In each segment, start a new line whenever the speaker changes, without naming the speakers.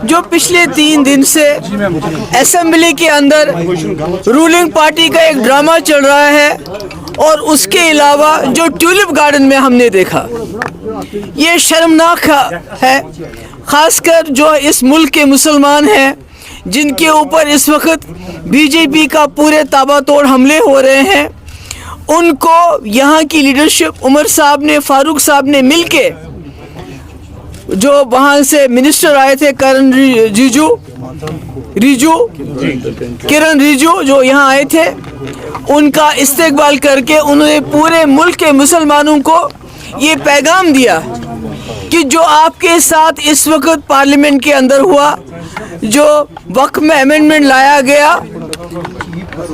जो पिछले 3 दिन से असेंबली के अंदर रूलिंग पार्टी का एक ड्रामा चल रहा है और उसके अलावा जो ट्यूलिप गार्डन में हमने देखा, ये शर्मनाक है। खासकर जो इस मुल्क के मुसलमान हैं जिनके ऊपर इस वक्त बीजेपी का पूरे ताबड़तोड़ हमले हो रहे हैं, उनको यहाँ की लीडरशिप उमर साहब ने, फारूक साहब ने मिलके, जो वहाँ से मिनिस्टर आए थे किरण रिजू जो यहाँ आए थे, उनका इस्तेकबाल करके उन्होंने पूरे मुल्क के मुसलमानों को ये पैगाम दिया कि जो आपके साथ इस वक्त पार्लियामेंट के अंदर हुआ, जो वक्त में अमेंडमेंट लाया गया,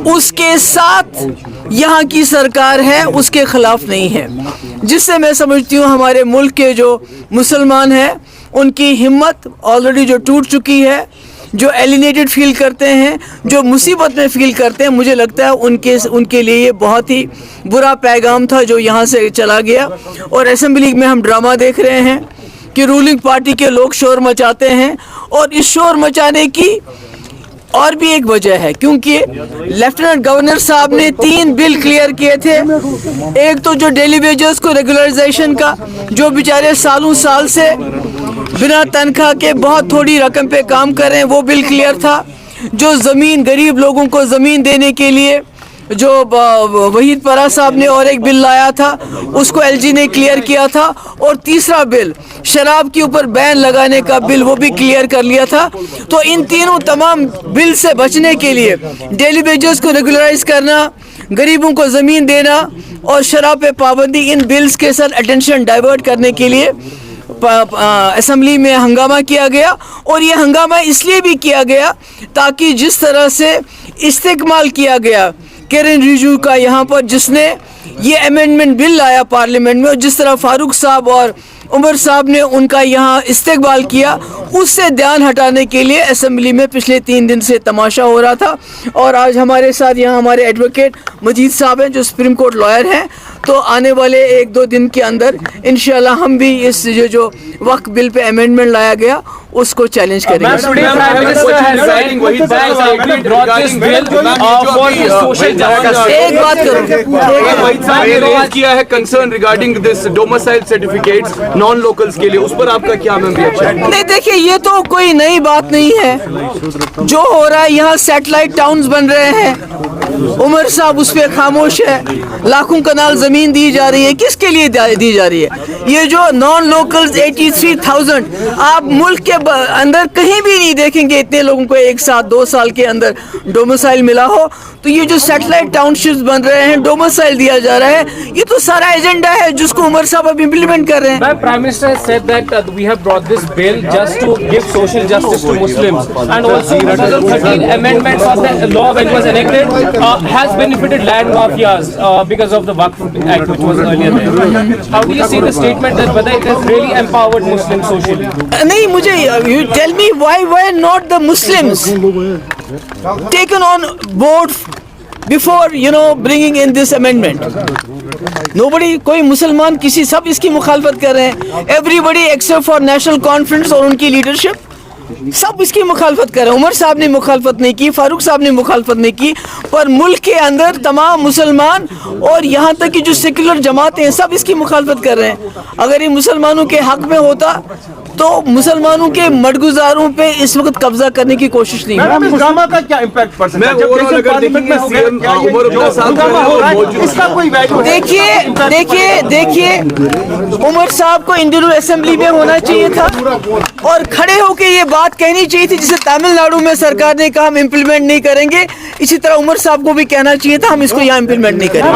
उसके साथ यहाँ की सरकार है, उसके खिलाफ नहीं है। जिससे मैं समझती हूँ हमारे मुल्क के जो मुसलमान हैं उनकी हिम्मत ऑलरेडी जो टूट चुकी है, जो एलिनेटेड फील करते हैं, जो मुसीबत में फील करते हैं, मुझे लगता है उनके लिए ये बहुत ही बुरा पैगाम था जो यहाँ से चला गया। और असेंबली में हम ड्रामा देख रहे हैं कि रूलिंग पार्टी के लोग शोर मचाते हैं, और इस शोर मचाने की और भी एक वजह है, क्योंकि लेफ्टिनेंट गवर्नर साहब ने 3 बिल क्लियर किए थे। एक तो जो डेली वेजेस को रेगुलराइजेशन का, जो बेचारे सालों साल से बिना तनख्वाह के बहुत थोड़ी रकम पे काम कर रहे हैं, वो बिल क्लियर था। जो ज़मीन, गरीब लोगों को ज़मीन देने के लिए जो वहीद परा साहब ने और एक बिल लाया था, उसको एलजी ने क्लियर किया था। और तीसरा बिल, शराब के ऊपर बैन लगाने का बिल, वो भी क्लियर कर लिया था। तो इन तीनों तमाम बिल से बचने के लिए, डेली वेजेस को रेगुलराइज करना, गरीबों को ज़मीन देना और शराब पे पाबंदी, इन बिल्स के साथ अटेंशन डाइवर्ट करने के लिए असेंबली में हंगामा किया गया। और ये हंगामा इसलिए भी किया गया ताकि जिस तरह से इस्तेमाल किया गया किरण रिजू का यहाँ पर, जिसने ये अमेंडमेंट बिल लाया पार्लियामेंट में, और जिस तरह फारूक साहब और उमर साहब ने उनका यहाँ इस्तेकबाल किया, उससे ध्यान हटाने के लिए असेंबली में पिछले 3 दिन से तमाशा हो रहा था। और आज हमारे साथ यहाँ हमारे एडवोकेट मजीद साहब हैं जो सुप्रीम कोर्ट लॉयर हैं। तो आने वाले 1-2 दिन के अंदर इंशाल्लाह हम भी इस जो वक्त बिल पे अमेंडमेंट लाया गया उसको चैलेंज करेंगे। एक बात करूँ,
किया है concern regarding this domicile certificates non locals के लिए, उस पर आपका क्या रिएक्शन?
नहीं, देखिए ये तो कोई नई बात नहीं है। जो हो रहा है, यहाँ सैटेलाइट टाउन्स बन रहे हैं, उमर साहब उस पर खामोश है। लाखों कनाल जमीन दी जा रही है, किसके लिए दी जा रही है? ये जो नॉन लोकल्स 83,000, आप मुल्क के अंदर कहीं भी नहीं देखेंगे इतने लोगों को एक साथ 2 साल के अंदर डोमिसाइल मिला हो। तो ये जो सैटेलाइट टाउनशिप्स बन रहे हैं, डोमिसाइल दिया जा रहा है, ये तो सारा एजेंडा है जिसको उमर साहब अब इम्प्लीमेंट कर रहे हैं।
Prime Minister has said that we have brought this bill just to give social justice to Muslims, and also 2013 amendments of the law when it was enacted has benefited land mafias because of the Waqf Act which was earlier there. How do you see the statement that whether it has really empowered Muslims socially?
नहीं, मुझे you tell me why not the Muslims taken on board before bringing in this amendment? Nobody, कोई मुसलमान किसी, सब इसकी मुखालफत कर रहे हैं। Everybody except for National Conference और उनकी लीडरशिप, सब इसकी मुखालफत कर रहे हैं। उमर साहब ने मुखालफत नहीं की, फारूक साहब ने मुखालफत नहीं की, पर मुल्क के अंदर तमाम मुसलमान और यहाँ तक कि जो सेक्युलर जमातें हैं, सब इसकी मुखालफत कर रहे हैं। अगर ये मुसलमानों के हक में होता तो मुसलमानों के मडगुजारों पे इस वक्त कब्जा करने की कोशिश नहीं है।
ड्रामा का क्या इम्पैक्ट पड़ सकता है?
देखिए उमर साहब को इंडियन असेंबली में होना चाहिए था और खड़े होकर ये बात कहनी चाहिए थी, जिसे तमिलनाडु में सरकार ने कहा हम इम्प्लीमेंट नहीं करेंगे, इसी तरह उमर साहब को भी कहना चाहिए था हम इसको यहाँ इम्प्लीमेंट नहीं करेंगे।